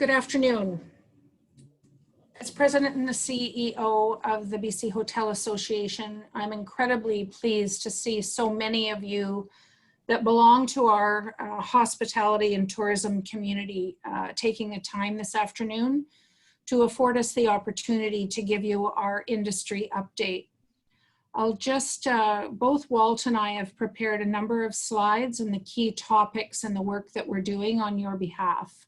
Good afternoon. As President and the CEO of the BC Hotel Association, I'm incredibly pleased to see so many of you that belong to our hospitality and tourism community taking the time this afternoon to afford us the opportunity to give you our industry update. I'll just, both Walt and I have prepared a number of slides and the key topics and the work that we're doing on your behalf.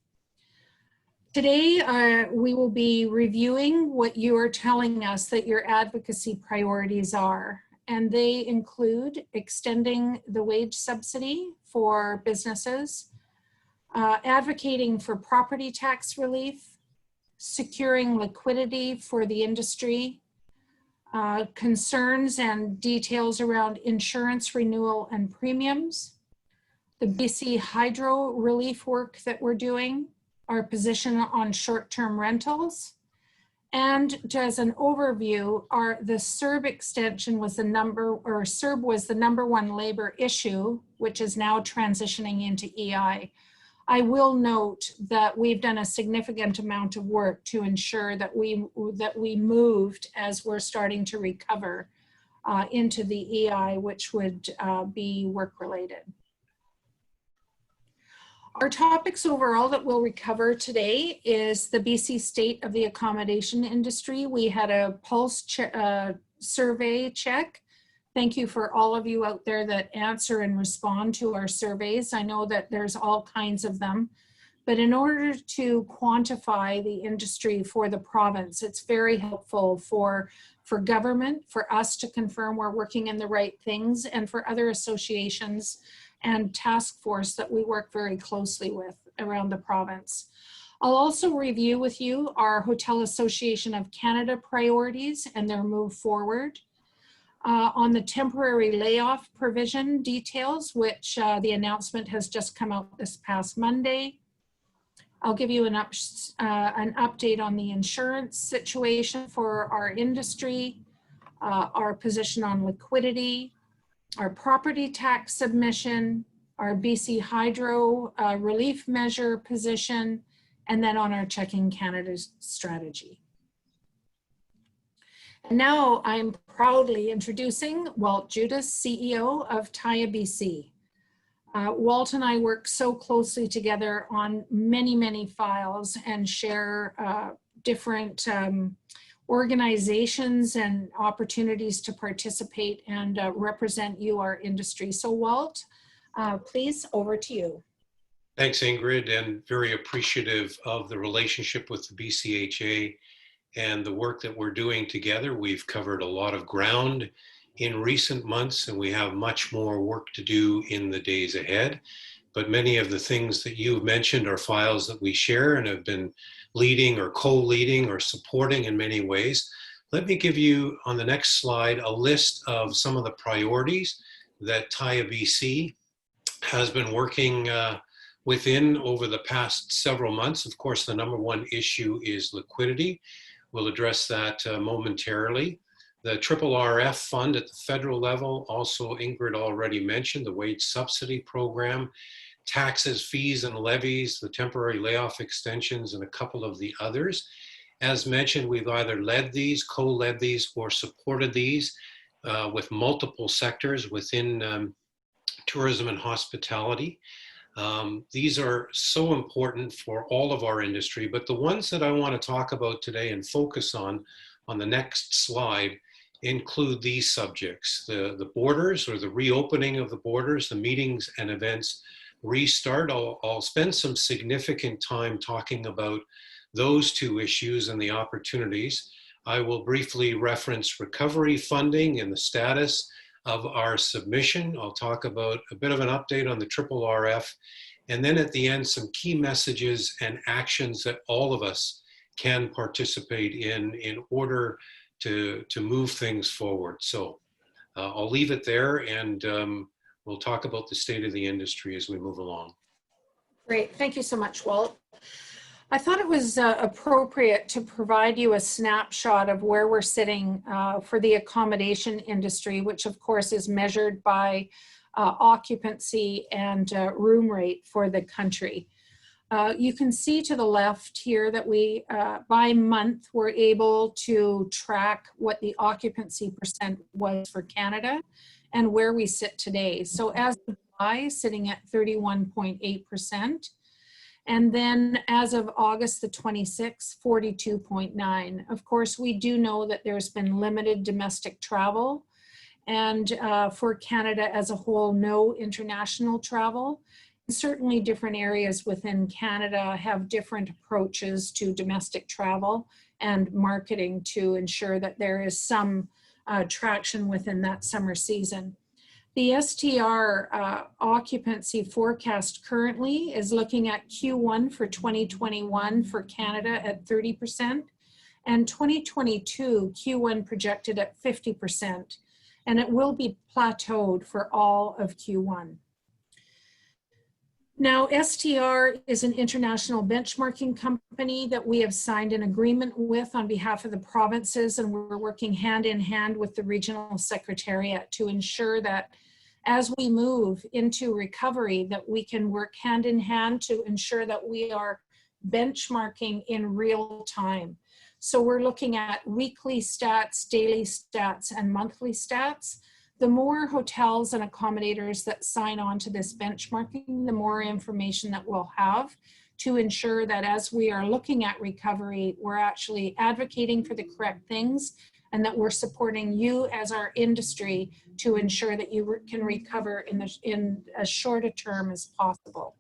Today, we will be reviewing what you are telling us that your advocacy priorities are, and they include extending the wage subsidy for businesses, advocating for property tax relief, securing liquidity for the industry, concerns and details around insurance renewal and premiums, the BC hydro relief work that we're doing, our position on short-term rentals, and as an overview, the CERB extension was CERB was the #1 labor issue, which is now transitioning into EI. I will note that we've done a significant amount of work to ensure that we moved as we're starting to recover into the EI, which would be work-related. Our topics overall that we'll recover today is the BC state of the accommodation industry. We had a pulse survey check. Thank you for all of you out there that answer and respond to our surveys. I know that there's all kinds of them, but in order to quantify the industry for the province, it's very helpful for government, for us to confirm we're working in the right things, and for other associations and task force that we work very closely with around the province. I'll also review with you our Hotel Association of Canada priorities and their move forward. On the temporary layoff provision details, which the announcement has just come out this past Monday. I'll give you an update on the insurance situation for our industry, our position on liquidity, our property tax submission, our BC hydro relief measure position, and then on our Checking Canada's strategy. And now I'm proudly introducing Walt Judas, CEO of TIABC. Walt and I work so closely together on many files and share different organizations and opportunities to participate and represent you, our industry. So Walt, please, over to you. Thanks, Ingrid, and very appreciative of the relationship with the BCHA and the work that we're doing together. We've covered a lot of ground in recent months, and we have much more work to do in the days ahead. But many of the things that you've mentioned are files that we share and have been leading or co-leading or supporting in many ways. Let me give you, on the next slide, a list of some of the priorities that TIABC has been working within over the past several months. Of course, the #1 issue is liquidity. We'll address that momentarily. The RRF fund at the federal level, also Ingrid already mentioned, the wage subsidy program, taxes, fees, and levies, the temporary layoff extensions, and a couple of the others. As mentioned, we've either led these, co-led these, or supported these with multiple sectors within tourism and hospitality. These are so important for all of our industry, but the ones that I want to talk about today and focus on the next slide, include these subjects: the borders, or the reopening of the borders, the meetings and events restart. I'll spend some significant time talking about those two issues and the opportunities. I will briefly reference recovery funding and the status of our submission. I'll talk about a bit of an update on the RRF, and then at the end, some key messages and actions that all of us can participate in order to move things forward. So I'll leave it there, and we'll talk about the state of the industry as we move along. Great, thank you so much, Walt. I thought it was appropriate to provide you a snapshot of where we're sitting for the accommodation industry, which of course is measured by occupancy and room rate for the country. You can see to the left here that we, by month, were able to track what the occupancy percent was for Canada and where we sit today. So as of July, sitting at 31.8%. And then as of August the 26th, 42.9. Of course, we do know that there's been limited domestic travel, and for Canada as a whole, no international travel. Certainly different areas within Canada have different approaches to domestic travel and marketing to ensure that there is some traction within that summer season. The STR occupancy forecast currently is looking at Q1 for 2021 for Canada at 30% and 2022 Q1 projected at 50%, and it will be plateaued for all of Q1. Now, STR is an international benchmarking company that we have signed an agreement with on behalf of the provinces, and we're working hand in hand with the regional secretariat to ensure that as we move into recovery, that we can work hand in hand to ensure that we are benchmarking in real time. So we're looking at weekly stats, daily stats, and monthly stats. The more hotels and accommodators that sign on to this benchmarking, the more information that we'll have to ensure that as we are looking at recovery, we're actually advocating for the correct things and that we're supporting you as our industry to ensure that you can recover in as short a term as possible.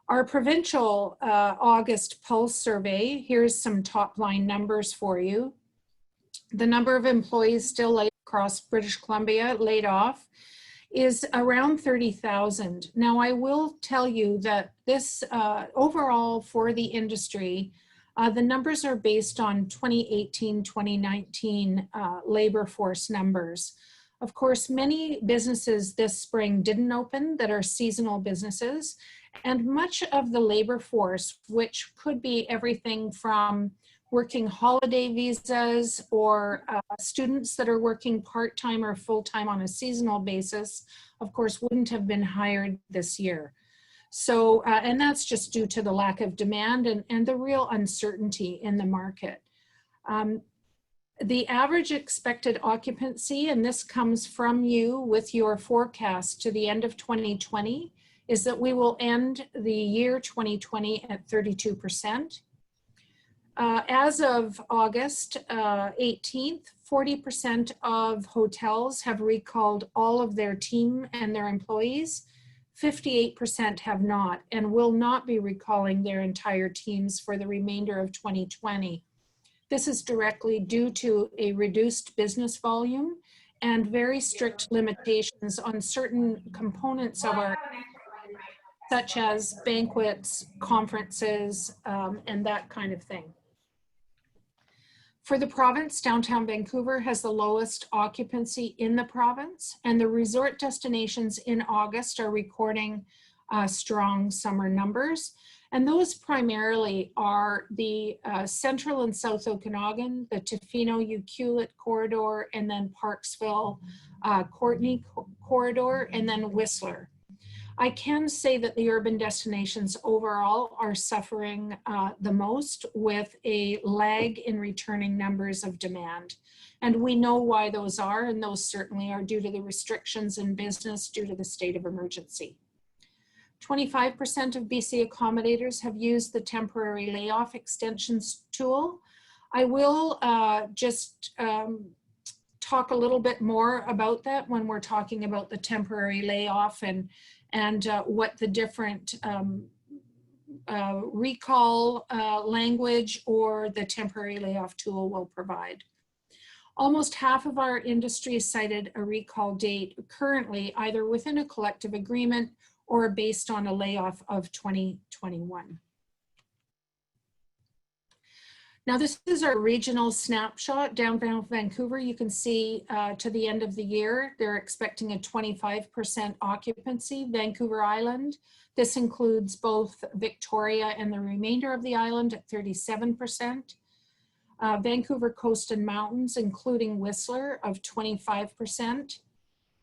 Our provincial August Pulse survey, here's some top line numbers for you. The number of employees still laid across British Columbia laid off is around 30,000. Now, I will tell you that this overall for the industry, the numbers are based on 2018-2019 labor force numbers. Of course, many businesses this spring didn't open that are seasonal businesses, and much of the labor force, which could be everything from working holiday visas or students that are working part-time or full-time on a seasonal basis, of course, wouldn't have been hired this year. So, and that's just due to the lack of demand and the real uncertainty in the market. The average expected occupancy, and this comes from you with your forecast to the end of 2020, is that we will end the year 2020 at 32%. As of August 18th, 40% of hotels have recalled all of their team and their employees. 58% have not and will not be recalling their entire teams for the remainder of 2020. This is directly due to a reduced business volume and very strict limitations on certain components of our, such as banquets, conferences, and that kind of thing. For the province, downtown Vancouver has the lowest occupancy in the province, and the resort destinations in August are recording strong summer numbers. And those primarily are the Central and South Okanagan, the Tofino-Ucluelet corridor, and then Parksville, Courtenay corridor, and then Whistler. I can say that the urban destinations overall are suffering the most with a lag in returning numbers of demand. And we know why those are, and those certainly are due to the restrictions in business due to the state of emergency. 25% of BC accommodators have used the temporary layoff extensions tool. I will just talk a little bit more about that when we're talking about the temporary layoff and what the different recall language or the temporary layoff tool will provide. Almost half of our industry cited a recall date currently either within a collective agreement or based on a layoff of 2021. Now, this is our regional snapshot. Downtown Vancouver, you can see to the end of the year, they're expecting a 25% occupancy. Vancouver Island, this includes both Victoria and the remainder of the island at 37%. Vancouver Coast and Mountains, including Whistler, of 25%.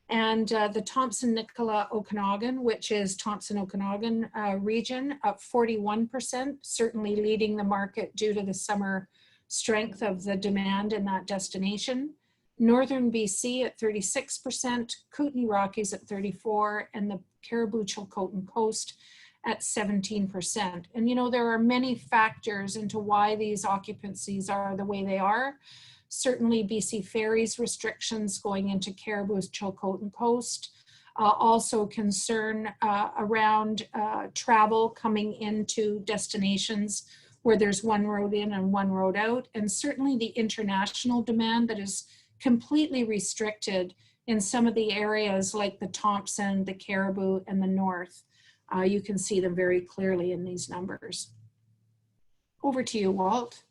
And the Thompson-Nicola-Okanagan, which is Thompson-Okanagan region, up 41%, certainly leading the market due to the summer strength of the demand in that destination. Northern BC at 36%, Kootenay Rockies at 34%, and the Cariboo-Chilcotin Coast at 17%. And you know, there are many factors into why these occupancies are the way they are. Certainly BC Ferries restrictions going into Cariboo's Chilcotin Coast, also concern around travel coming into destinations where there's one road in and one road out, and certainly the international demand that is completely restricted in some of the areas like the Thompson, the Cariboo, and the North. You can see them very clearly in these numbers. Over to you, Walt.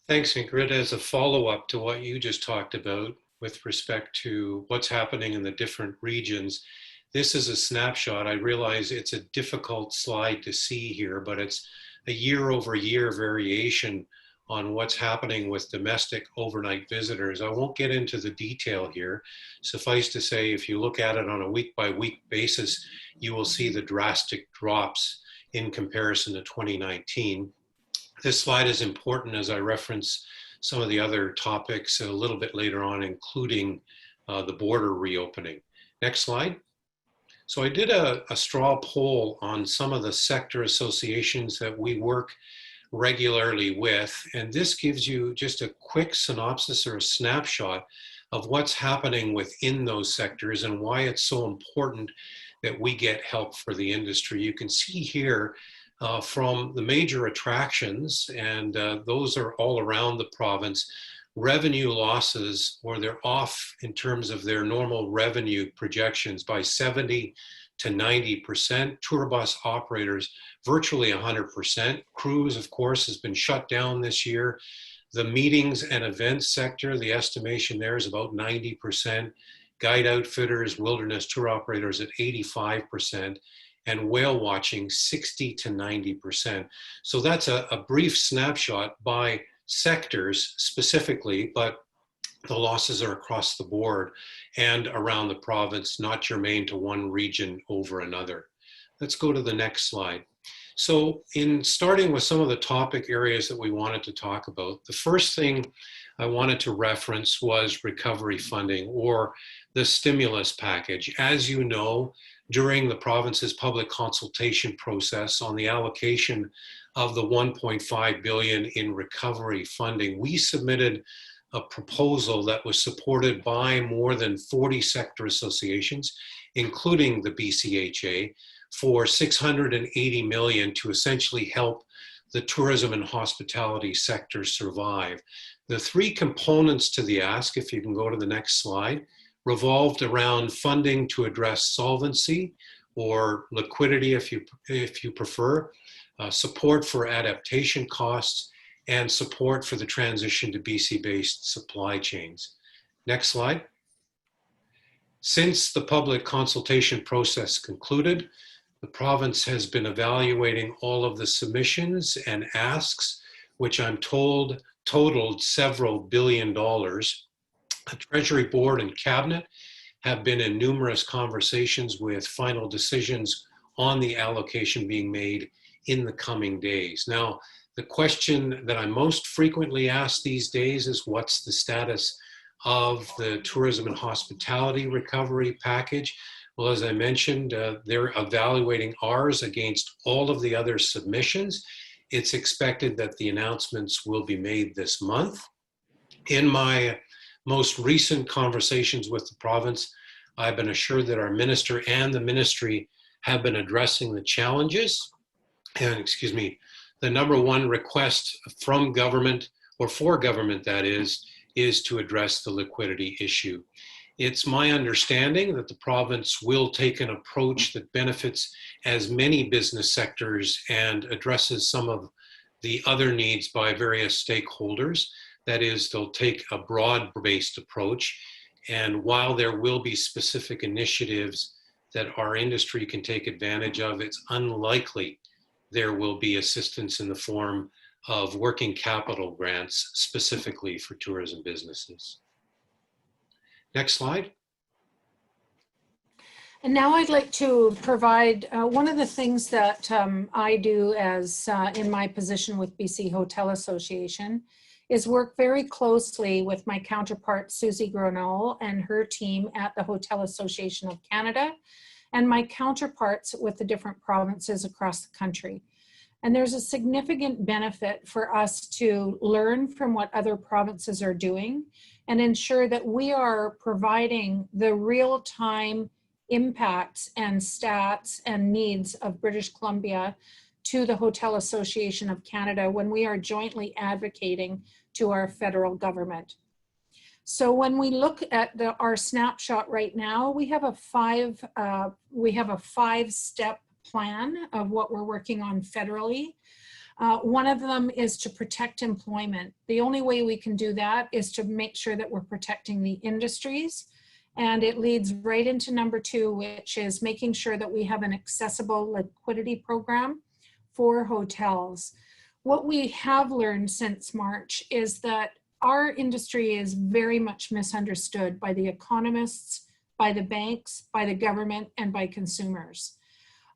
Thanks, Ingrid. As a follow-up to what you just talked about with respect to what's happening in the different regions, this is a snapshot. I realize it's a difficult slide to see here, but it's a year-over-year variation on what's happening with domestic overnight visitors. I won't get into the detail here. Suffice to say, if you look at it on a week-by-week basis, you will see the drastic drops in comparison to 2019. This slide is important as I reference some of the other topics a little bit later on, including the border reopening. Next slide. So I did a straw poll on some of the sector associations that we work regularly with, and this gives you just a quick synopsis or a snapshot of what's happening within those sectors and why it's so important that we get help for the industry. You can see here from the major attractions, and those are all around the province, revenue losses, or they're off in terms of their normal revenue projections by 70 to 90%. Tour bus operators, virtually 100%. Cruise, of course, has been shut down this year. The meetings and events sector, the estimation there is about 90%. Guide outfitters, wilderness tour operators at 85%. And whale watching 60 to 90%. So that's a brief snapshot by sectors specifically, but the losses are across the board and around the province, not germane to one region over another. Let's go to the next slide. So in starting with some of the topic areas that we wanted to talk about, the first thing I wanted to reference was recovery funding, or the stimulus package. As you know, during the province's public consultation process on the allocation of the 1.5 billion in recovery funding, we submitted a proposal that was supported by more than 40 sector associations, including the BCHA, for 680 million to essentially help the tourism and hospitality sector survive. The three components to the ask, if you can go to the next slide, revolved around funding to address solvency or liquidity, if you prefer, support for adaptation costs, and support for the transition to BC-based supply chains. Next slide. Since the public consultation process concluded, the province has been evaluating all of the submissions and asks, which I'm told totaled several billion dollars. The Treasury Board and Cabinet have been in numerous conversations with final decisions on the allocation being made in the coming days. Now, the question that I'm most frequently asked these days is, what's the status of the tourism and hospitality recovery package? Well, as I mentioned, they're evaluating ours against all of the other submissions. It's expected that the announcements will be made this month. In my most recent conversations with the province, I've been assured that our minister and the ministry have been addressing the challenges. And the number one request from government, or for government that is to address the liquidity issue. It's my understanding that the province will take an approach that benefits as many business sectors and addresses some of the other needs by various stakeholders. That is, they'll take a broad-based approach. And while there will be specific initiatives that our industry can take advantage of, it's unlikely there will be assistance in the form of working capital grants specifically for tourism businesses. Next slide. And now I'd like to provide one of the things that I do as in my position with BC Hotel Association is work very closely with my counterpart, Susie Gronall, and her team at the Hotel Association of Canada, and my counterparts with the different provinces across the country. And there's a significant benefit for us to learn from what other provinces are doing and ensure that we are providing the real-time impacts and stats and needs of British Columbia to the Hotel Association of Canada when we are jointly advocating to our federal government. So when we look at our snapshot right now, we have a five-step plan of what we're working on federally. One of them is to protect employment. The only way we can do that is to make sure that we're protecting the industries. And it leads right into number 2, which is making sure that we have an accessible liquidity program for hotels. What we have learned since March is that our industry is very much misunderstood by the economists, by the banks, by the government, and by consumers.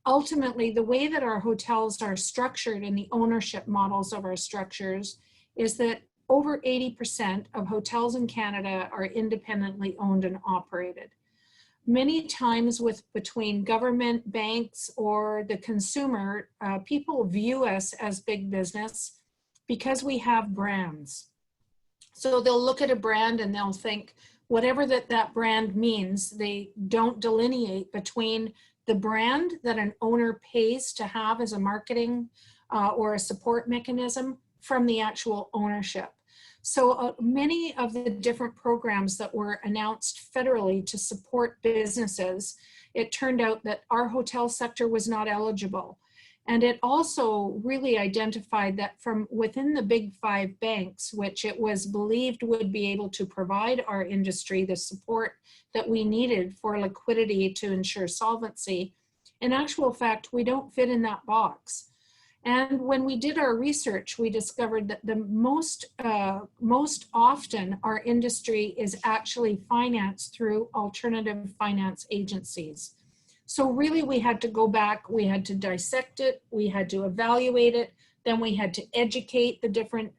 Ultimately, the way that our hotels are structured and the ownership models of our structures is that over 80% of hotels in Canada are independently owned and operated. Many times between government, banks, or the consumer, people view us as big business because we have brands. So they'll look at a brand and they'll think whatever that brand means, they don't delineate between the brand that an owner pays to have as a marketing or a support mechanism from the actual ownership. So many of the different programs that were announced federally to support businesses, it turned out that our hotel sector was not eligible. And it also really identified that from within the big 5 banks, which it was believed would be able to provide our industry the support that we needed for liquidity to ensure solvency, in actual fact, we don't fit in that box. And when we did our research, we discovered that the most often our industry is actually financed through alternative finance agencies. So really we had to go back, we had to dissect it, we had to evaluate it, then we had to educate the different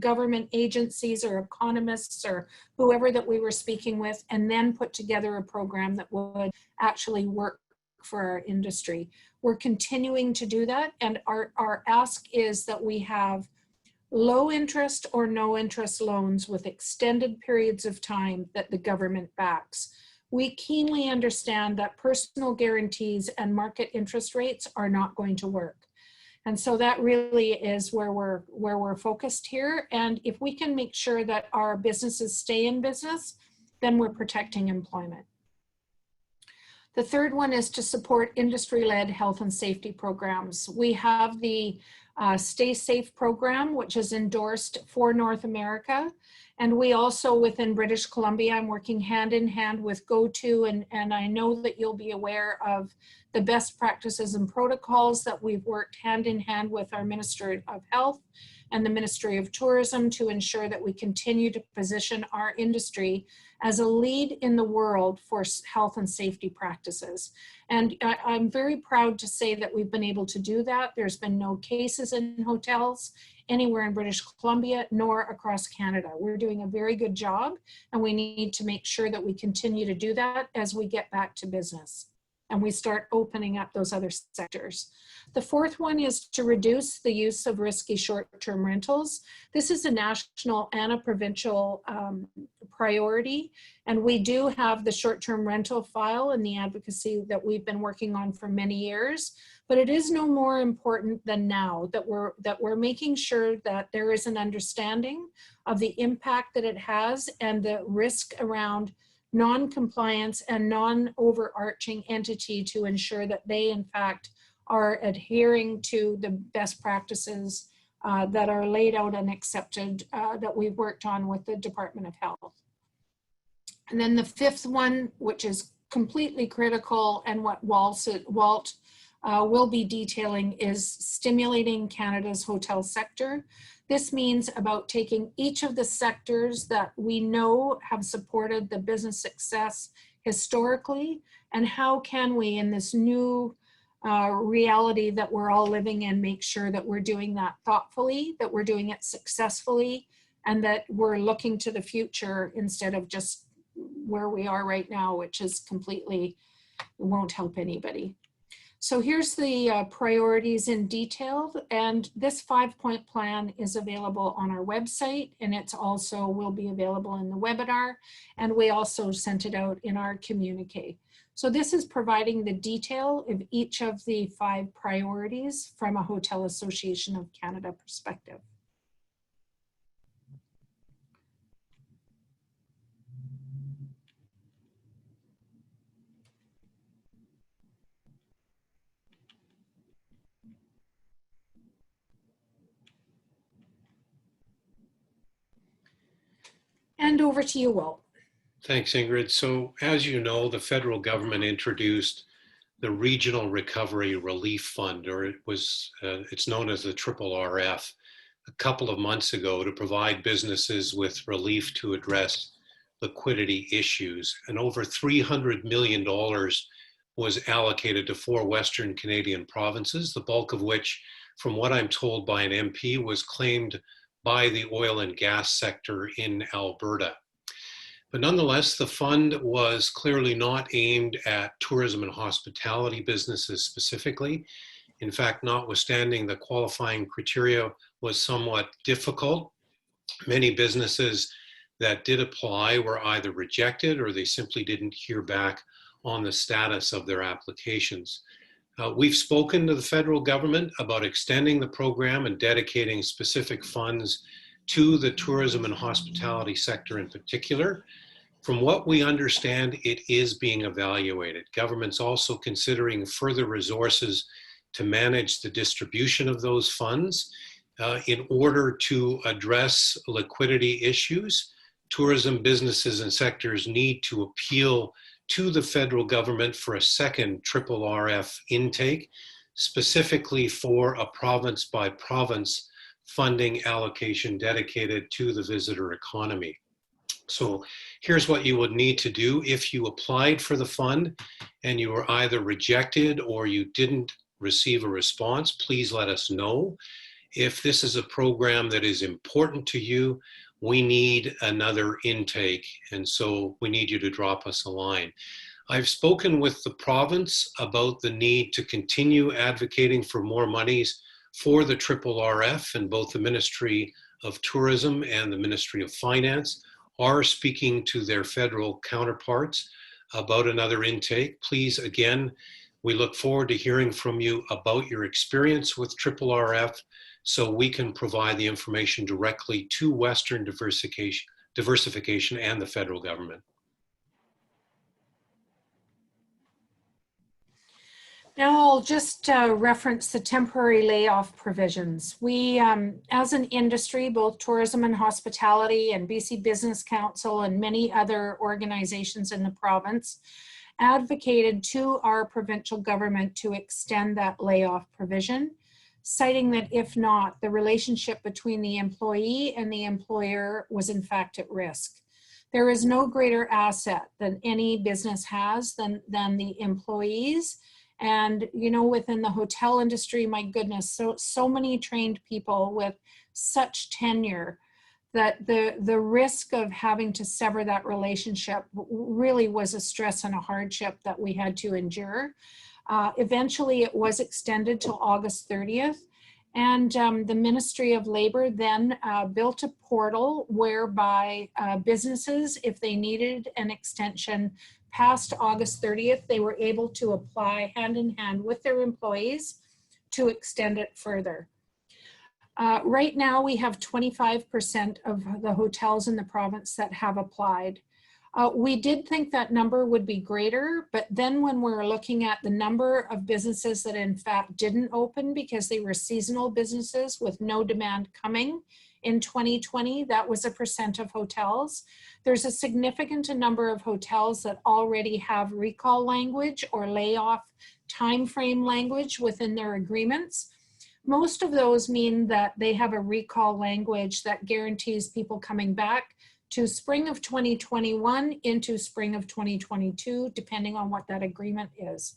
government agencies or economists or whoever that we were speaking with, and then put together a program that would actually work for our industry. We're continuing to do that, and our ask is that we have low interest or no interest loans with extended periods of time that the government backs. We keenly understand that personal guarantees and market interest rates are not going to work. And so that really is where we're focused here. And if we can make sure that our businesses stay in business, then we're protecting employment. The third one is to support industry-led health and safety programs. We have the Stay Safe program, which is endorsed for North America. And we also, within British Columbia, I'm working hand in hand with GoTo, and I know that you'll be aware of the best practices and protocols that we've worked hand in hand with our Ministry of Health and the Ministry of Tourism to ensure that we continue to position our industry as a lead in the world for health and safety practices. And I'm very proud to say that we've been able to do that. There's been no cases in hotels anywhere in British Columbia nor across Canada. We're doing a very good job, and we need to make sure that we continue to do that as we get back to business and we start opening up those other sectors. The fourth one is to reduce the use of risky short-term rentals. This is a national and a provincial priority, and we do have the short-term rental file and the advocacy that we've been working on for many years, but it is no more important than now that we're making sure that there is an understanding of the impact that it has and the risk around non-compliance and non-overarching entity to ensure that they in fact are adhering to the best practices that are laid out and accepted that we've worked on with the Department of Health. And then the fifth one, which is completely critical and what Walt will be detailing, is stimulating Canada's hotel sector. This means about taking each of the sectors that we know have supported the business success historically And how can we, in this new reality that we're all living in, make sure that we're doing that thoughtfully, that we're doing it successfully, and that we're looking to the future instead of just where we are right now, which is completely, won't help anybody. So here's the priorities in detail, and this 5-point plan is available on our website, and it's also will be available in the webinar, and we also sent it out in our communique. So this is providing the detail of each of the 5 priorities from a Hotel Association of Canada perspective. And over to you, Walt. Thanks, Ingrid. So as you know, the federal government introduced the Regional Recovery Relief Fund, or it's known as the RRF, a couple of months ago to provide businesses with relief to address liquidity issues. And over $300 million was allocated to 4 Western Canadian provinces, the bulk of which, from what I'm told by an MP, was claimed by the oil and gas sector in Alberta. But nonetheless, the fund was clearly not aimed at tourism and hospitality businesses specifically. In fact, notwithstanding the qualifying criteria was somewhat difficult, many businesses that did apply were either rejected or they simply didn't hear back on the status of their applications. We've spoken to the federal government about extending the program and dedicating specific funds to the tourism and hospitality sector in particular. From what we understand, it is being evaluated. Government's also considering further resources to manage the distribution of those funds in order to address liquidity issues. Tourism businesses and sectors need to appeal to the federal government for a second RRF intake, specifically for a province by province funding allocation dedicated to the visitor economy. So here's what you would need to do if you applied for the fund and you were either rejected or you didn't receive a response. Please let us know. If this is a program that is important to you, we need another intake, and so we need you to drop us a line. I've spoken with the province about the need to continue advocating for more monies for the RRF, and both the Ministry of Tourism and the Ministry of Finance are speaking to their federal counterparts about another intake. Please, again, we look forward to hearing from you about your experience with RRF so we can provide the information directly to Western Diversification and the federal government. Now I'll just reference the temporary layoff provisions. We, as an industry, both tourism and hospitality and BC Business Council and many other organizations in the province, advocated to our provincial government to extend that layoff provision, citing that if not, the relationship between the employee and the employer was in fact at risk. There is no greater asset that any business has than the employees. And, you know, within the hotel industry, my goodness, so many trained people with such tenure that the risk of having to sever that relationship really was a stress and a hardship that we had to endure. Eventually, it was extended till August 30th. And the Ministry of Labor then built a portal whereby businesses, if they needed an extension past August 30th, they were able to apply hand in hand with their employees to extend it further. Right now, we have 25% of the hotels in the province that have applied. We did think that number would be greater, but then when we're looking at the number of businesses that in fact didn't open because they were seasonal businesses with no demand coming in 2020, that was a percent of hotels. There's a significant number of hotels that already have recall language or layoff timeframe language within their agreements. Most of those mean that they have a recall language that guarantees people coming back to spring of 2021 into spring of 2022, depending on what that agreement is.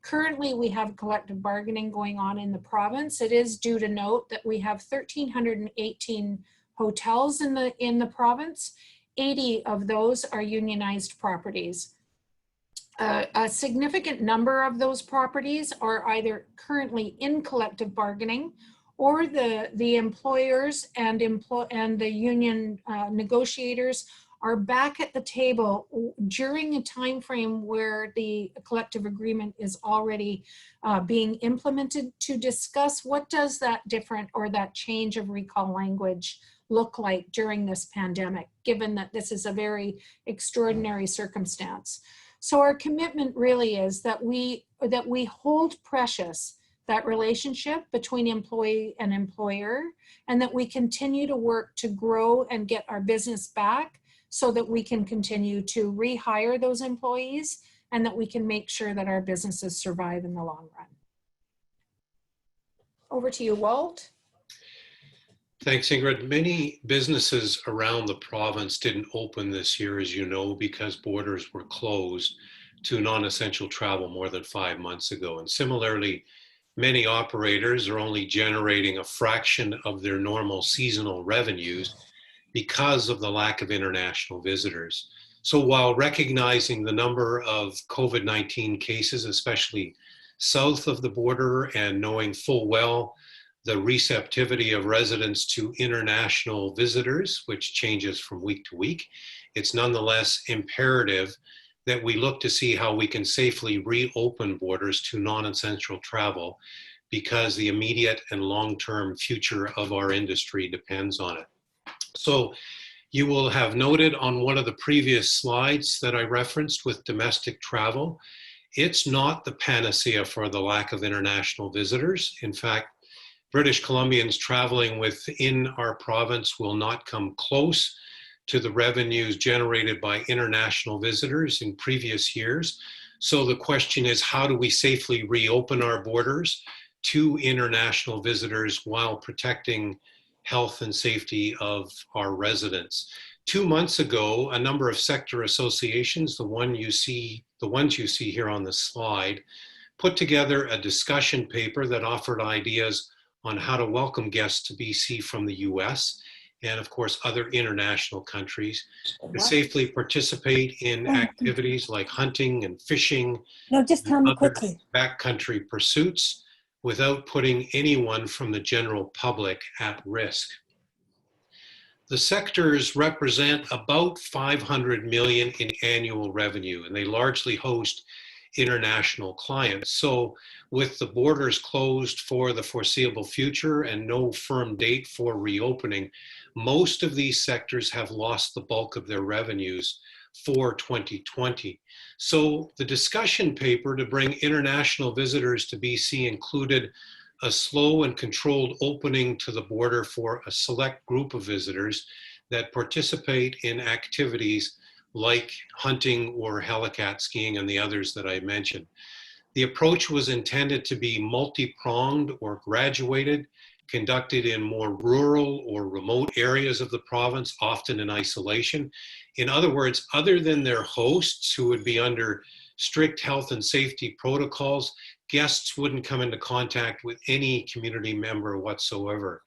Currently, we have collective bargaining going on in the province. It is due to note that we have 1,318 hotels in the province. 80 of those are unionized properties. A significant number of those properties are either currently in collective bargaining, or the employers and the union negotiators are back at the table during a time frame where the collective agreement is already being implemented, to discuss what does that different or that change of recall language look like during this pandemic, given that this is a very extraordinary circumstance. So our commitment really is that we hold precious that relationship between employee and employer, and that we continue to work to grow and get our business back so that we can continue to rehire those employees, and that we can make sure that our businesses survive in the long run. Over to you, Walt. Thanks, Ingrid. Many businesses around the province didn't open this year, as you know, because borders were closed to non-essential travel more than 5 months ago. And similarly, many operators are only generating a fraction of their normal seasonal revenues because of the lack of international visitors. So while recognizing the number of COVID-19 cases, especially south of the border, and knowing full well the receptivity of residents to international visitors, which changes from week to week, it's nonetheless imperative that we look to see how we can safely reopen borders to non-essential travel, because the immediate and long-term future of our industry depends on it. So you will have noted on one of the previous slides that I referenced with domestic travel, it's not the panacea for the lack of international visitors. In fact, British Columbians traveling within our province will not come close to the revenues generated by international visitors in previous years. So the question is, how do we safely reopen our borders to international visitors while protecting health and safety of our residents? 2 months ago, a number of sector associations, the ones you see here on the slide, put together a discussion paper that offered ideas on how to welcome guests to BC from the US and of course other international countries, to safely participate in activities like hunting and fishing. No, just tell me quickly. Backcountry pursuits, without putting anyone from the general public at risk. The sectors represent about 500 million in annual revenue, and they largely host international clients. So with the borders closed for the foreseeable future and no firm date for reopening, most of these sectors have lost the bulk of their revenues for 2020. So the discussion paper to bring international visitors to BC included a slow and controlled opening to the border for a select group of visitors that participate in activities like hunting or helicat skiing and the others that I mentioned. The approach was intended to be multi-pronged or graduated, conducted in more rural or remote areas of the province, often in isolation. In other words, other than their hosts, who would be under strict health and safety protocols, guests wouldn't come into contact with any community member whatsoever.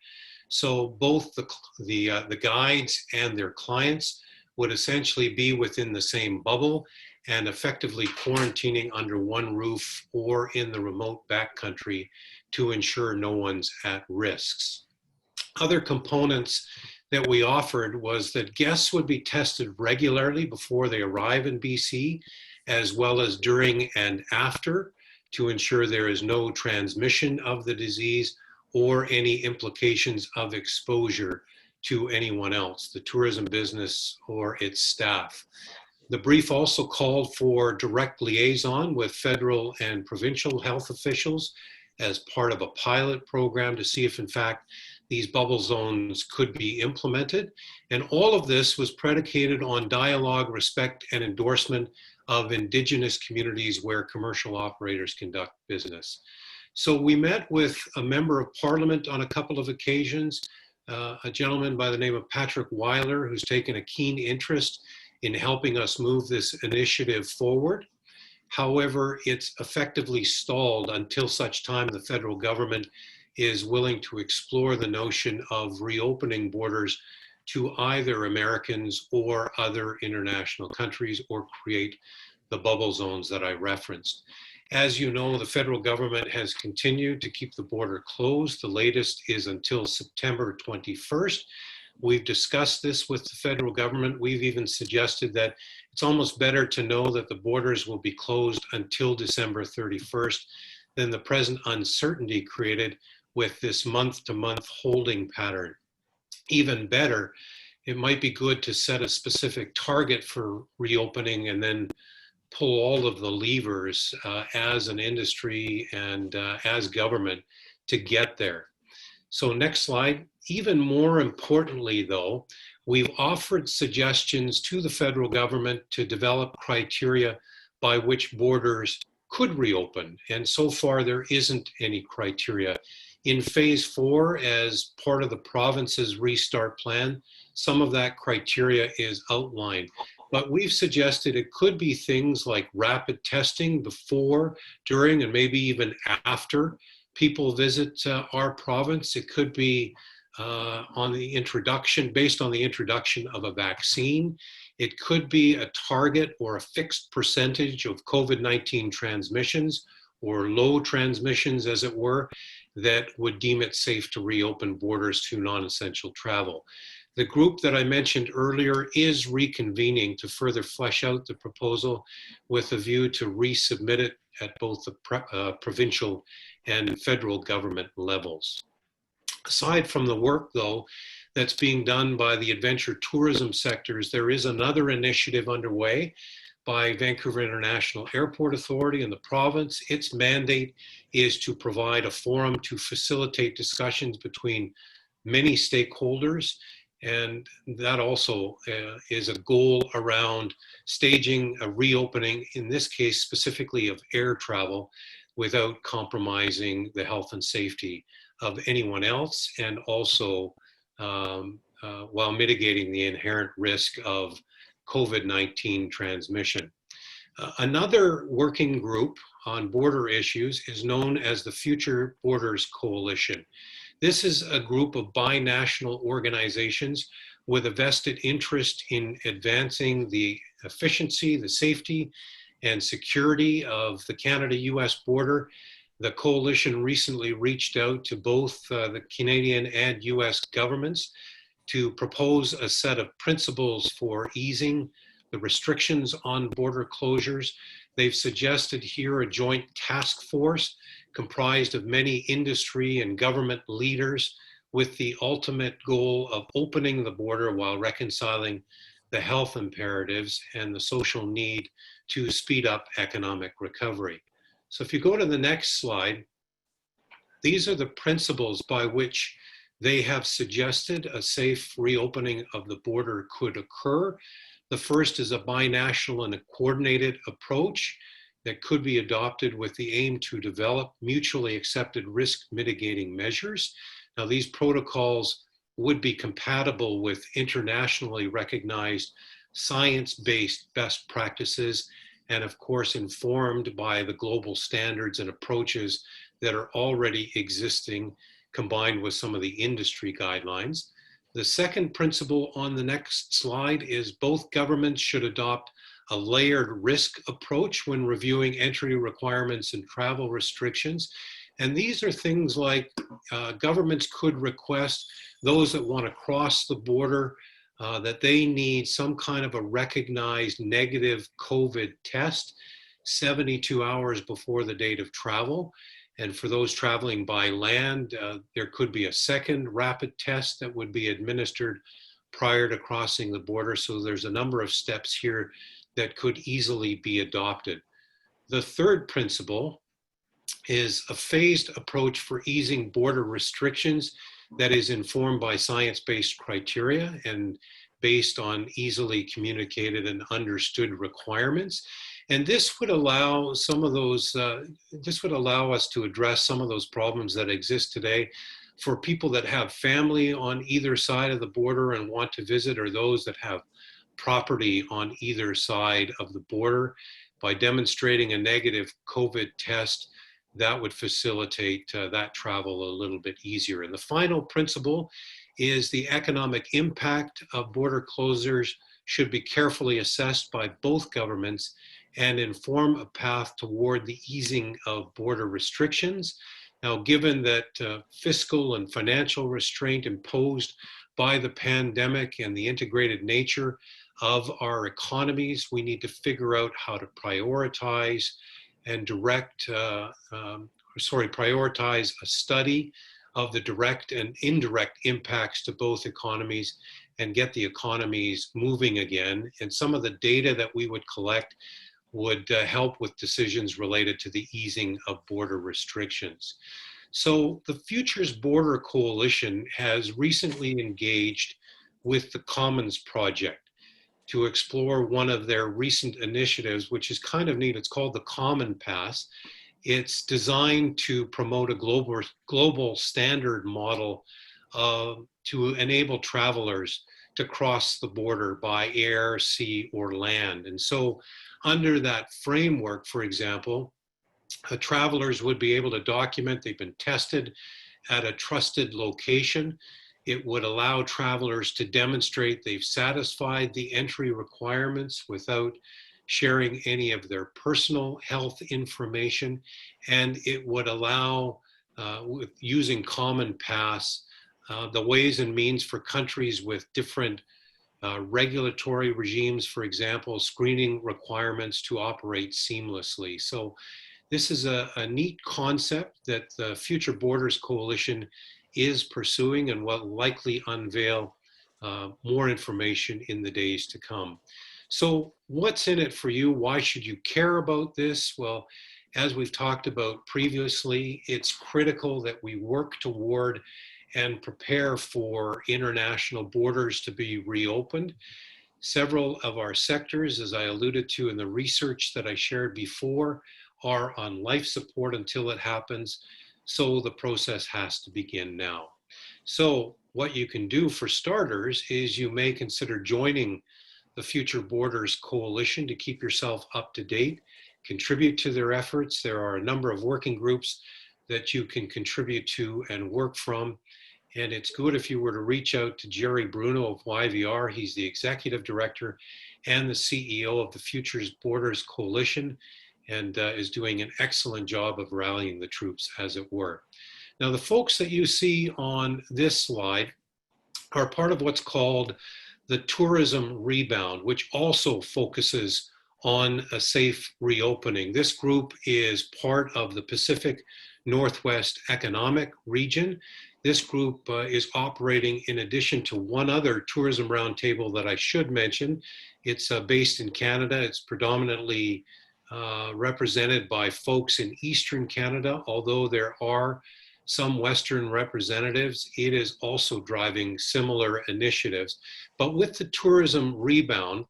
So both the guides and their clients would essentially be within the same bubble and effectively quarantining under one roof or in the remote backcountry to ensure no one's at risks. Other components that we offered was that guests would be tested regularly before they arrive in BC, as well as during and after, to ensure there is no transmission of the disease or any implications of exposure to anyone else, the tourism business or its staff. The brief also called for direct liaison with federal and provincial health officials as part of a pilot program to see if in fact these bubble zones could be implemented. And all of this was predicated on dialogue, respect, and endorsement of Indigenous communities where commercial operators conduct business. So we met with a member of parliament on a couple of occasions. a gentleman by the name of Patrick Weiler, who's taken a keen interest in helping us move this initiative forward. However, it's effectively stalled until such time the federal government is willing to explore the notion of reopening borders to either Americans or other international countries, or create the bubble zones that I referenced. As you know, the federal government has continued to keep the border closed. The latest is until September 21st. We've discussed this with the federal government. We've even suggested that it's almost better to know that the borders will be closed until December 31st than the present uncertainty created with this month-to-month holding pattern. Even better, it might be good to set a specific target for reopening and then pull all of the levers as an industry and as government to get there. So next slide. Even more importantly, though, we've offered suggestions to the federal government to develop criteria by which borders could reopen. And so far, there isn't any criteria. In phase 4, as part of the province's restart plan, some of that criteria is outlined. But we've suggested it could be things like rapid testing before, during, and maybe even after people visit our province. It could be on the introduction, based on the introduction of a vaccine. It could be a target or a fixed percentage of COVID-19 transmissions, or low transmissions, as it were, that would deem it safe to reopen borders to non-essential travel. The group that I mentioned earlier is reconvening to further flesh out the proposal with a view to resubmit it at both the provincial and federal government levels. Aside from the work, though, that's being done by the adventure tourism sectors, there is another initiative underway by Vancouver International Airport Authority and the province. Its mandate is to provide a forum to facilitate discussions between many stakeholders, and that also is a goal around staging a reopening, in this case specifically of air travel, without compromising the health and safety of anyone else, and also while mitigating the inherent risk of COVID-19 transmission. Another working group on border issues is known as the Future Borders Coalition. This is a group of binational organizations with a vested interest in advancing the efficiency, the safety, and security of the Canada-US border. The coalition recently reached out to both the Canadian and US governments to propose a set of principles for easing the restrictions on border closures. They've suggested here a joint task force comprised of many industry and government leaders with the ultimate goal of opening the border while reconciling the health imperatives and the social need to speed up economic recovery. So if you go to the next slide, these are the principles by which they have suggested a safe reopening of the border could occur. The first is a binational and a coordinated approach that could be adopted with the aim to develop mutually accepted risk mitigating measures. Now, these protocols would be compatible with internationally recognized science-based best practices, and of course informed by the global standards and approaches that are already existing, combined with some of the industry guidelines. The second principle on the next slide is both governments should adopt a layered risk approach when reviewing entry requirements and travel restrictions. And these are things like governments could request those that want to cross the border that they need some kind of a recognized negative COVID test 72 hours before the date of travel. And for those traveling by land, there could be a second rapid test that would be administered prior to crossing the border. So there's a number of steps here that could easily be adopted. The third principle is a phased approach for easing border restrictions that is informed by science-based criteria and based on easily communicated and understood requirements. And this would allow some of those, this would allow us to address some of those problems that exist today. for people that have family on either side of the border and want to visit, or those that have property on either side of the border. By demonstrating a negative COVID test, that would facilitate that travel a little bit easier. And the final principle is the economic impact of border closures should be carefully assessed by both governments and inform a path toward the easing of border restrictions. Now, given that fiscal and financial restraint imposed by the pandemic and the integrated nature of our economies, we need to figure out how to prioritize and prioritize a study of the direct and indirect impacts to both economies and get the economies moving again. And some of the data that we would collect would help with decisions related to the easing of border restrictions. So the Futures Border Coalition has recently engaged with the Commons Project to explore one of their recent initiatives, which is kind of neat. It's called the Common Pass. It's designed to promote a global standard model to enable travelers to cross the border by air, sea, or land. And so under that framework, for example, travelers would be able to document they've been tested at a trusted location. It would allow travelers to demonstrate they've satisfied the entry requirements without sharing any of their personal health information. And it would allow, with using Common Pass, the ways and means for countries with different regulatory regimes, for example, screening requirements, to operate seamlessly. So this is a neat concept that the Future Borders Coalition is pursuing and will likely unveil more information in the days to come. So what's in it for you? Why should you care about this? Well, as we've talked about previously, it's critical that we work toward and prepare for international borders to be reopened. Several of our sectors, as I alluded to in the research that I shared before, are on life support until it happens. So the process has to begin now. So what you can do for starters is you may consider joining the Future Borders Coalition to keep yourself up to date, contribute to their efforts. There are a number of working groups that you can contribute to and work from. And it's good if you were to reach out to Jerry Bruno of YVR. He's the Executive Director and the CEO of the Futures Borders Coalition, and is doing an excellent job of rallying the troops, as it were. Now, the folks that you see on this slide are part of what's called the tourism rebound, which also focuses on a safe reopening. This group is part of the Pacific Northwest Economic Region. This group is operating in addition to one other tourism roundtable that I should mention. It's based in Canada. It's predominantly represented by folks in Eastern Canada, although there are some Western representatives. It is also driving similar initiatives. But with the tourism rebound,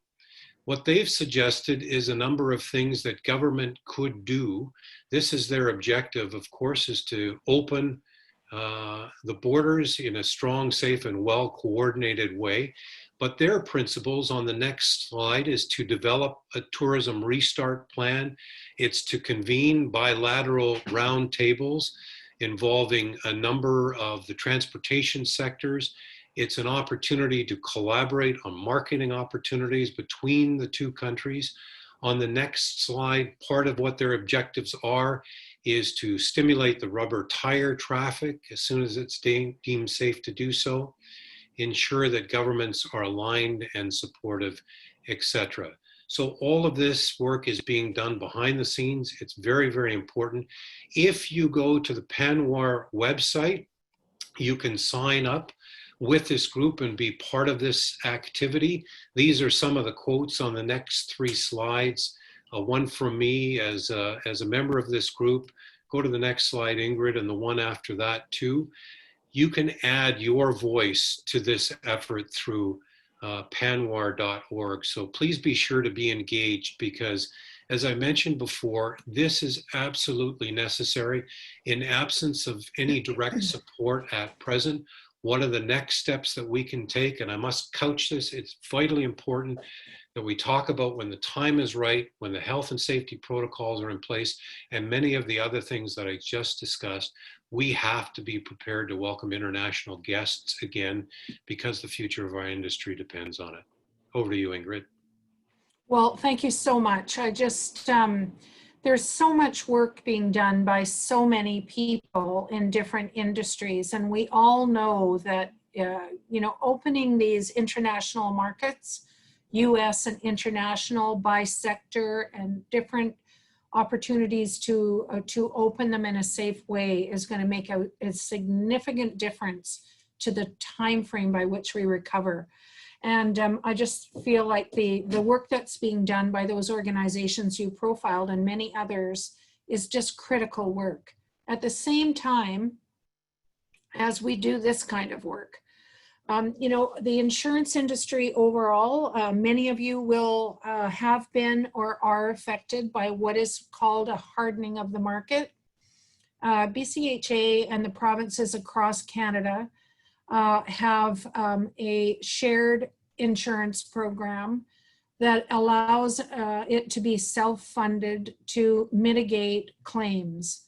what they've suggested is a number of things that government could do. This is their objective, of course, is to open the borders in a strong, safe, and well-coordinated way. But their principles on the next slide is to develop a tourism restart plan. It's to convene bilateral roundtables involving a number of the transportation sectors. It's an opportunity to collaborate on marketing opportunities between the two countries. On the next slide, part of what their objectives are is to stimulate the rubber tire traffic as soon as it's deemed safe to do so, ensure that governments are aligned and supportive, etc. So all of this work is being done behind the scenes. It's very, very important. If you go to the Panora website, you can sign up with this group and be part of this activity. These are some of the quotes on the next three slides. One from me as a member of this group. Go to the next slide, Ingrid, and the one after that too. You can add your voice to this effort through panwar.org. So please be sure to be engaged, because As I mentioned before, this is absolutely necessary. In absence of any direct support at present, what are the next steps that we can take? And I must couch this, it's vitally important that we talk about when the time is right, when the health and safety protocols are in place, and many of the other things that I just discussed. We have to be prepared to welcome international guests again, because the future of our industry depends on it. Over to you, Ingrid. Well, thank you so much. I just, there's so much work being done by so many people in different industries. And we all know that, opening these international markets, US and international by sector, and different opportunities to open them in a safe way is going to make a significant difference to the time frame by which we recover. And I just feel like the work that's being done by those organizations you profiled and many others is just critical work. At the same time, as we do this kind of work, the insurance industry overall, many of you will have been or are affected by what is called a hardening of the market. BCHA and the provinces across Canada have a shared insurance program that allows it to be self-funded to mitigate claims.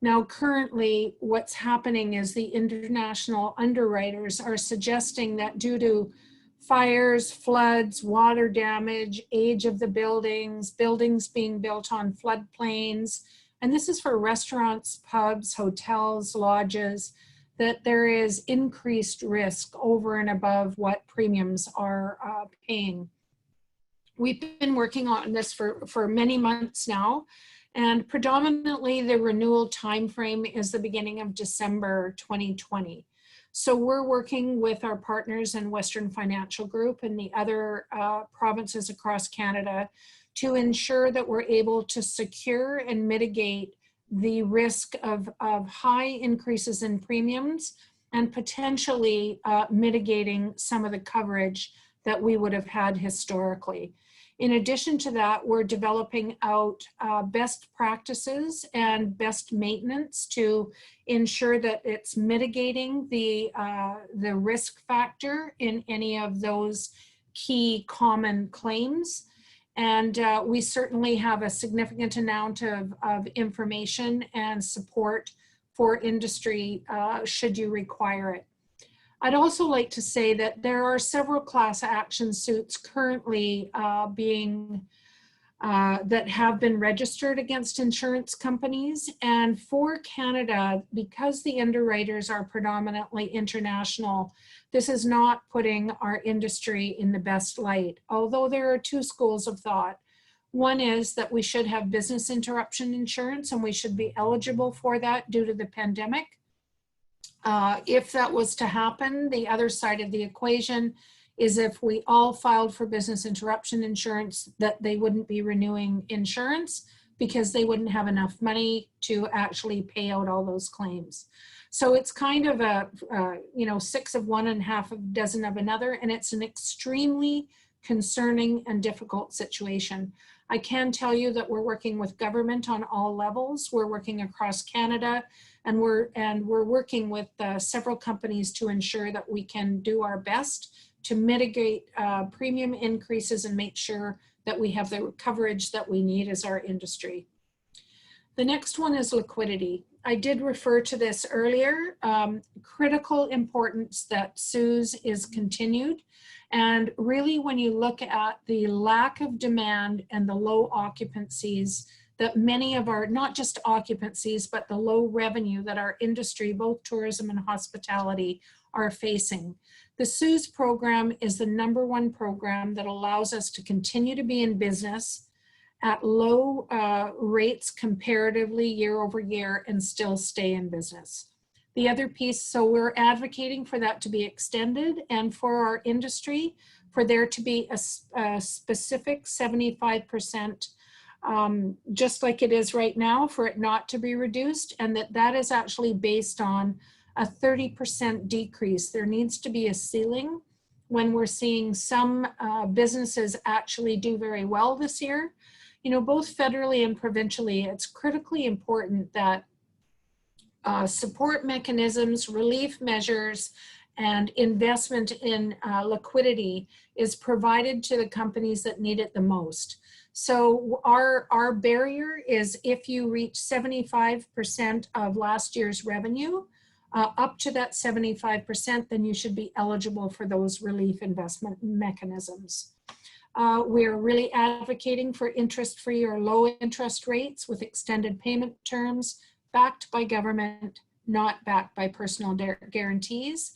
Now, currently, what's happening is the international underwriters are suggesting that due to fires, floods, water damage, age of the buildings being built on floodplains, and this is for restaurants, pubs, hotels, lodges, that there is increased risk over and above what premiums are paying. We've been working on this for many months now, and predominantly the renewal timeframe is the beginning of December 2020. So we're working with our partners in Western Financial Group and the other provinces across Canada to ensure that we're able to secure and mitigate the risk of high increases in premiums, and potentially mitigating some of the coverage that we would have had historically. In addition to that, we're developing out best practices and best maintenance to ensure that it's mitigating the risk factor in any of those key common claims. And we certainly have a significant amount of information and support for industry should you require it. I'd also like to say that there are several class action suits currently that have been registered against insurance companies. And for Canada, because the underwriters are predominantly international, this is not putting our industry in the best light. Although there are two schools of thought. One is that we should have business interruption insurance, and we should be eligible for that due to the pandemic. If that was to happen, the other side of the equation is if we all filed for business interruption insurance, that they wouldn't be renewing insurance because they wouldn't have enough money to actually pay out all those claims. So it's kind of a, 6 of one and half a dozen of another, and it's an extremely concerning and difficult situation. I can tell you that we're working with government on all levels. We're working across Canada, and we're working with several companies to ensure that we can do our best to mitigate premium increases and make sure that we have the coverage that we need as our industry. The next one is liquidity. I did refer to this earlier. Critical importance that suez is continued. And really, when you look at the lack of demand and the low occupancies that many of our, not just occupancies, but the low revenue that our industry, both tourism and hospitality, are facing. The suez program is the #1 program that allows us to continue to be in business at low rates comparatively year over year and still stay in business. The other piece, so we're advocating for that to be extended, and for our industry, for there to be a specific 75%, just like it is right now, for it not to be reduced, and that is actually based on a 30% decrease. There needs to be a ceiling when we're seeing some businesses actually do very well this year. you know, both federally and provincially, it's critically important that support mechanisms, relief measures, and investment in liquidity is provided to the companies that need it the most. So our barrier is if you reach 75% of last year's revenue, up to that 75%, then you should be eligible for those relief investment mechanisms. We're really advocating for interest-free or low interest rates with extended payment terms, backed by government, not backed by personal guarantees.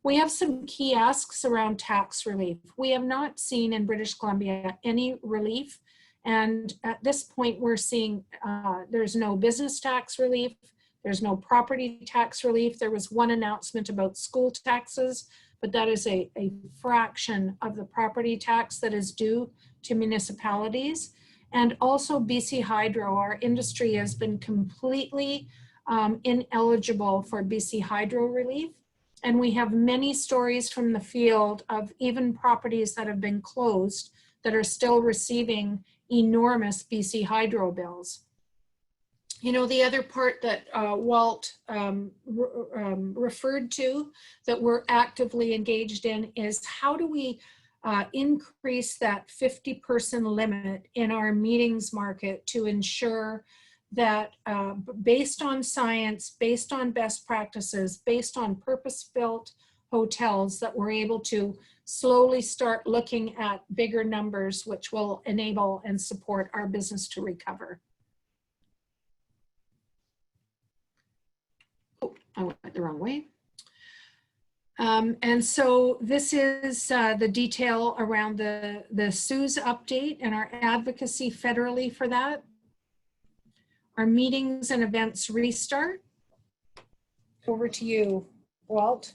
We have some key asks around tax relief. We have not seen in British Columbia any relief. And at this point, we're seeing there's no business tax relief. There's no property tax relief. There was one announcement about school taxes, but that is a fraction of the property tax that is due to municipalities. And also BC Hydro, our industry has been completely ineligible for BC Hydro relief. And we have many stories from the field of even properties that have been closed that are still receiving enormous BC Hydro bills. You know, the other part that Walt referred to that we're actively engaged in is how do we increase that 50-person limit in our meetings market to ensure that based on science, based on best practices, based on purpose-built hotels, that we're able to slowly start looking at bigger numbers, which will enable and support our business to recover. Oh, I went the wrong way. And so this is the detail around the suez update and our advocacy federally for that. Our meetings and events restart. Over to you, Walt.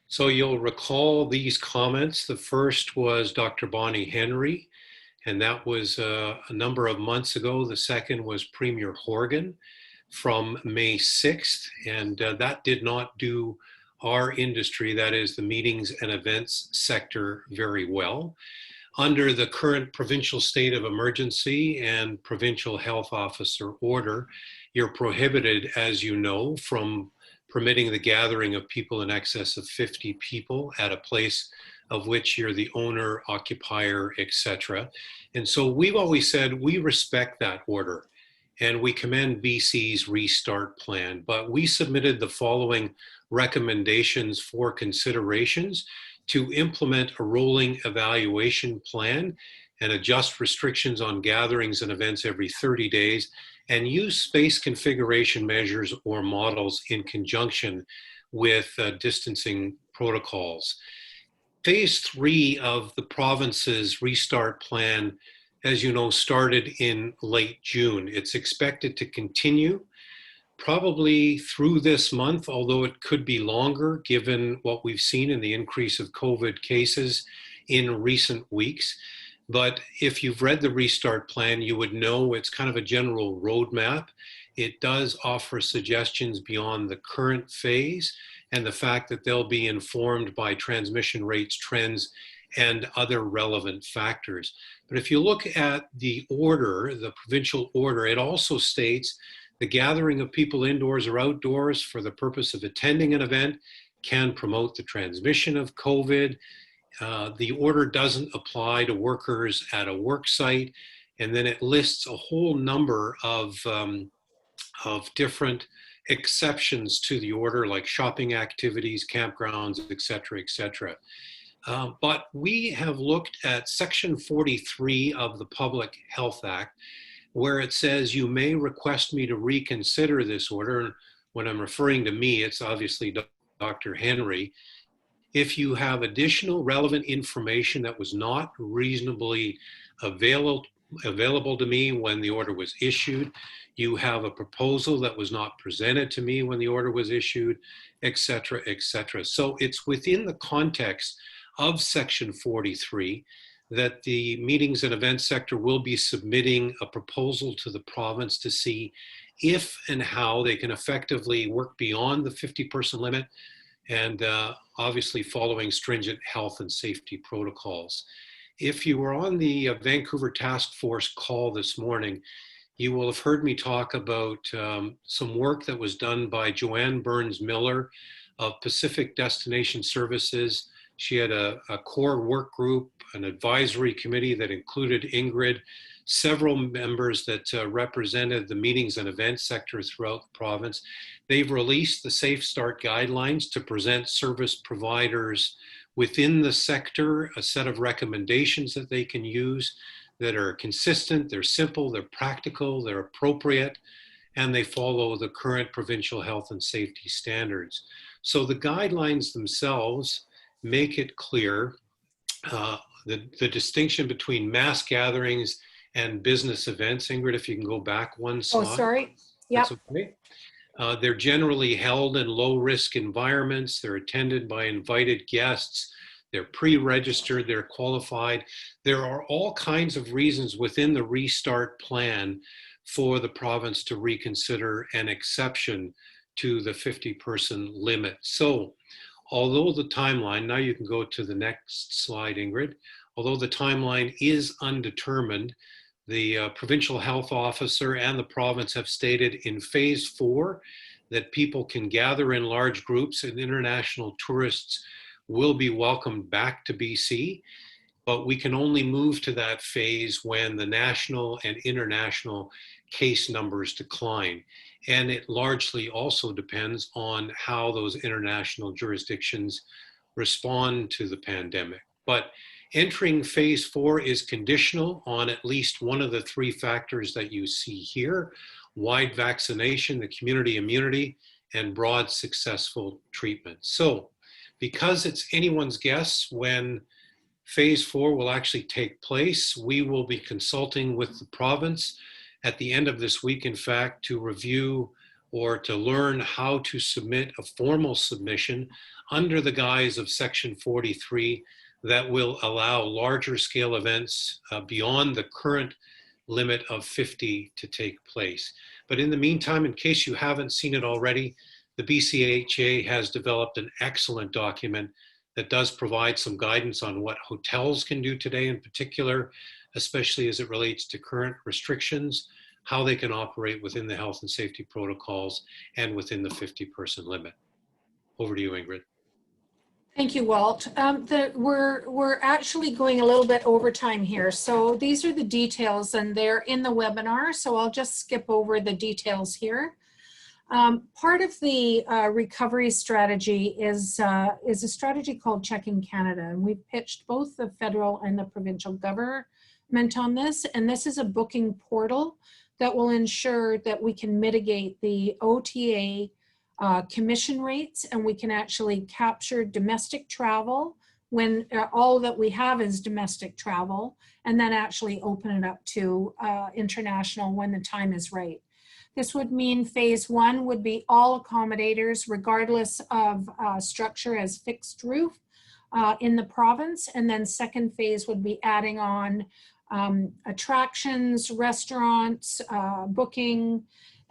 So you'll recall these comments. The first was Dr. Bonnie Henry, and that was a number of months ago. The second was Premier Horgan from May 6th, and that did not do our industry, that is the meetings and events sector, very well. Under the current provincial state of emergency and provincial health officer order, you're prohibited, as you know, from permitting the gathering of people in excess of 50 people at a place of which you're the owner, occupier, etc. And so we've always said we respect that order and we commend BC's restart plan, but we submitted the following recommendations for considerations to implement a rolling evaluation plan and adjust restrictions on gatherings and events every 30 days and use space configuration measures or models in conjunction with distancing protocols. Phase 3 of the province's restart plan, as you know, started in late June. It's expected to continue probably through this month, although it could be longer given what we've seen in the increase of COVID cases in recent weeks. But if you've read the restart plan, you would know it's kind of a general roadmap. It does offer suggestions beyond the current phase and the fact that they'll be informed by transmission rates, trends, and other relevant factors. But if you look at the order, the provincial order, it also states the gathering of people indoors or outdoors for the purpose of attending an event can promote the transmission of COVID. The order doesn't apply to workers at a work site. And then it lists a whole number of different exceptions to the order, like shopping activities, campgrounds, et cetera, et cetera. But we have looked at Section 43 of the Public Health Act, where it says you may request me to reconsider this order. And when I'm referring to me, it's obviously Dr. Henry. If you have additional relevant information that was not reasonably available to me when the order was issued, you have a proposal that was not presented to me when the order was issued, et cetera, et cetera. So it's within the context of Section 43 that the meetings and events sector will be submitting a proposal to the province to see if and how they can effectively work beyond the 50-person limit and obviously following stringent health and safety protocols. If you were on the Vancouver Task Force call this morning, you will have heard me talk about some work that was done by Joanne Burns-Miller of Pacific Destination Services. She had a core work group, an advisory committee that included Ingrid, several members that represented the meetings and events sector throughout the province. They've released the Safe Start guidelines to present service providers within the sector a set of recommendations that they can use that are consistent, they're simple, they're practical, they're appropriate, and they follow the current provincial health and safety standards. So the guidelines themselves make it clear the distinction between mass gatherings and business events. Ingrid, if you can go back one slide. Oh, sorry. Yep. That's okay. They're generally held in low-risk environments. They're attended by invited guests. They're pre-registered. They're qualified. There are all kinds of reasons within the restart plan for the province to reconsider an exception to the 50-person limit. So, although the timeline, now you can go to the next slide, Ingrid, although the timeline is undetermined, the provincial health officer and the province have stated in phase 4 that people can gather in large groups and international tourists will be welcomed back to BC, but we can only move to that phase when the national and international case numbers decline. And it largely also depends on how those international jurisdictions respond to the pandemic. But entering phase 4 is conditional on at least one of the 3 factors that you see here: wide vaccination, the community immunity, and broad successful treatment. So because it's anyone's guess when phase 4 will actually take place, we will be consulting with the province at the end of this week, in fact, to review or to learn how to submit a formal submission under the guise of Section 43 that will allow larger scale events beyond the current limit of 50 to take place. But in the meantime, in case you haven't seen it already, the BCHA has developed an excellent document that does provide some guidance on what hotels can do today in particular, especially as it relates to current restrictions, how they can operate within the health and safety protocols and within the 50-person limit. Over to you, Ingrid. Thank you, Walt. We're actually going a little bit over time here. So these are the details and they're in the webinar. So I'll just skip over the details here. Part of the recovery strategy is a strategy called Checking Canada. And we've pitched both the federal and the provincial government on this. And this is a booking portal that will ensure that we can mitigate the OTA commission rates, and we can actually capture domestic travel when all that we have is domestic travel, and then actually open it up to international when the time is right. This would mean phase 1 would be all accommodators regardless of structure as fixed roof in the province, and then second phase would be adding on attractions, restaurants, booking.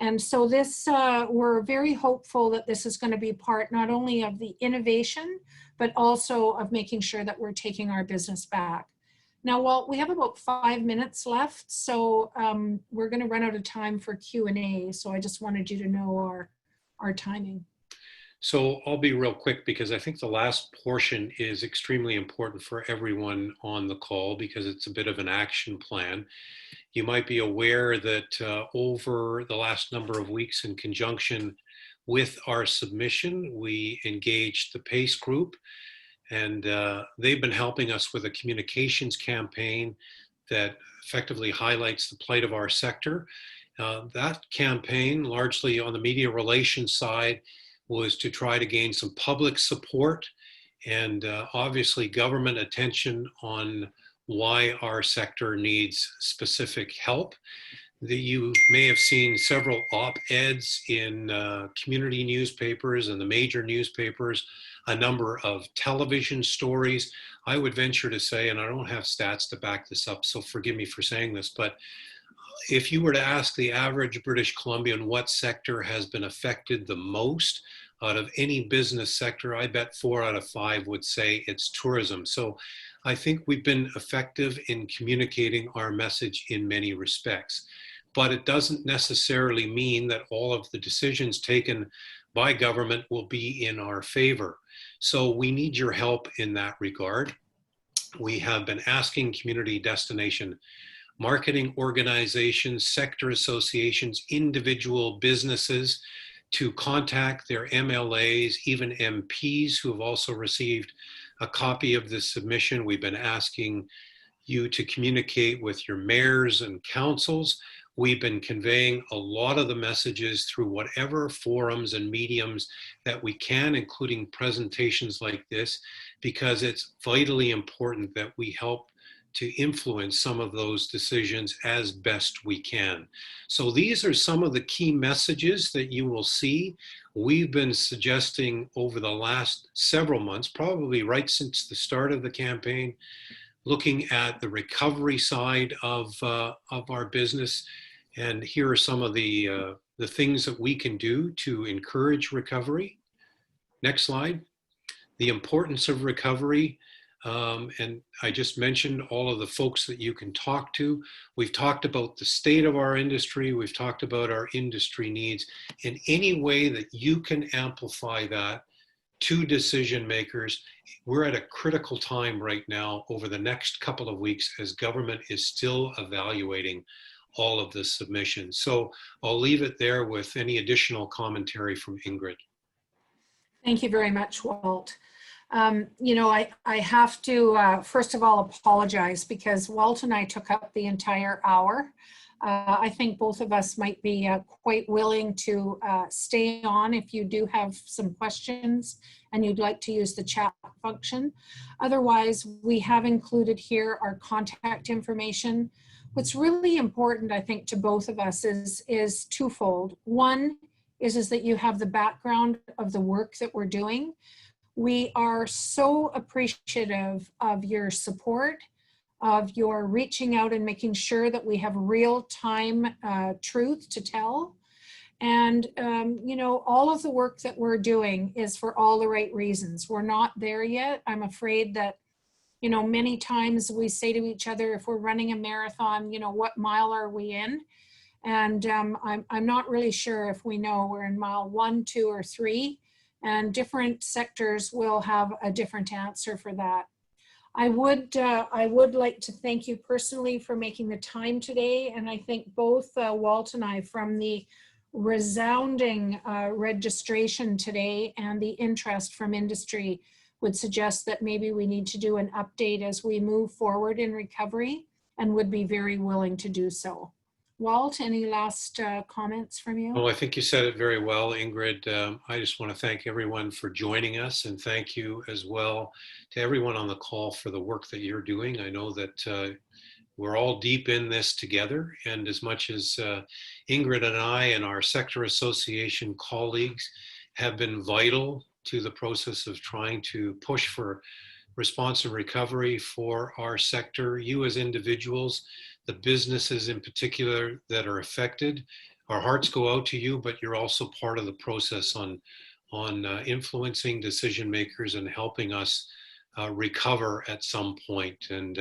And so this, we're very hopeful that this is going to be part not only of the innovation, but also of making sure that we're taking our business back. Now, Walt, we have about 5 minutes left, so we're going to run out of time for Q&A. So I just wanted you to know our timing. So I'll be real quick because I think the last portion is extremely important for everyone on the call because it's a bit of an action plan. You might be aware that over the last number of weeks, in conjunction with our submission, we engaged the PACE group, and they've been helping us with a communications campaign that effectively highlights the plight of our sector. That campaign, largely on the media relations side, was to try to gain some public support and obviously government attention on why our sector needs specific help. You may have seen several op-eds in community newspapers and the major newspapers, a number of television stories. I would venture to say, and I don't have stats to back this up, so forgive me for saying this, but if you were to ask the average British Columbian what sector has been affected the most out of any business sector, I bet 4 out of 5 would say it's tourism. So I think we've been effective in communicating our message in many respects. But it doesn't necessarily mean that all of the decisions taken by government will be in our favor. So we need your help in that regard. We have been asking community destination marketing organizations, sector associations, individual businesses to contact their MLAs, even MPs who have also received a copy of this submission. We've been asking you to communicate with your mayors and councils. We've been conveying a lot of the messages through whatever forums and mediums that we can, including presentations like this, because it's vitally important that we help to influence some of those decisions as best we can. So these are some of the key messages that you will see. We've been suggesting over the last several months, probably right since the start of the campaign, looking at the recovery side of our business. And here are some of the things that we can do to encourage recovery. Next slide. The importance of recovery. And I just mentioned all of the folks that you can talk to. We've talked about the state of our industry. We've talked about our industry needs. In any way that you can amplify that to decision makers, we're at a critical time right now over the next couple of weeks as government is still evaluating all of the submissions. So I'll leave it there with any additional commentary from Ingrid. Thank you very much, Walt. You know, I have to, first of all, apologize because Walt and I took up the entire hour. I think both of us might be quite willing to stay on if you do have some questions and you'd like to use the chat function. Otherwise, we have included here our contact information. What's really important, I think, to both of us is twofold. One is that you have the background of the work that we're doing. We are so appreciative of your support, of your reaching out and making sure that we have real-time truth to tell. And, you know, all of the work that we're doing is for all the right reasons. We're not there yet. I'm afraid that, you know, many times we say to each other, if we're running a marathon, you know, what mile are we in? And I'm not really sure if we know we're in mile 1, 2, or 3. And different sectors will have a different answer for that. I would like to thank you personally for making the time today. And I think both Walt and I, from the resounding registration today and the interest from industry, would suggest that maybe we need to do an update as we move forward in recovery and would be very willing to do so. Walt, any last comments from you? Well, I think you said it very well, Ingrid. I just want to thank everyone for joining us, and thank you as well to everyone on the call for the work that you're doing. I know that we're all deep in this together, and as much as Ingrid and I and our sector association colleagues have been vital to the process of trying to push for response and recovery for our sector, you as individuals, the businesses in particular that are affected, our hearts go out to you, but you're also part of the process on influencing decision makers and helping us recover at some point. And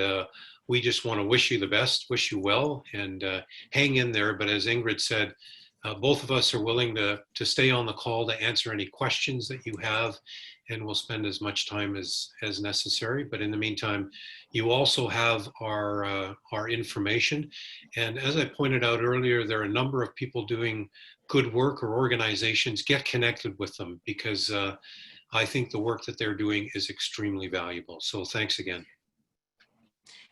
we just want to wish you the best, wish you well, and hang in there. But as Ingrid said, both of us are willing to stay on the call to answer any questions that you have, and we'll spend as much time as necessary. But in the meantime, you also have our information. And as I pointed out earlier, there are a number of people doing good work or organizations. Get connected with them, because I think the work that they're doing is extremely valuable. So thanks again.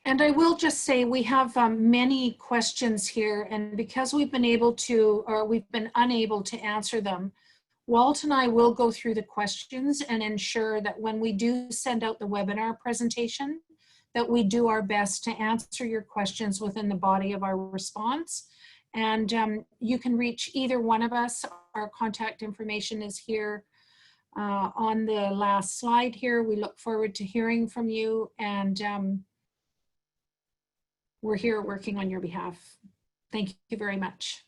And I will just say we have many questions here, and because we've been able to, or we've been unable to answer them, Walt and I will go through the questions and ensure that when we do send out the webinar presentation, that we do our best to answer your questions within the body of our response. And you can reach either one of us. Our contact information is here on the last slide here. We look forward to hearing from you, and we're here working on your behalf. Thank you very much.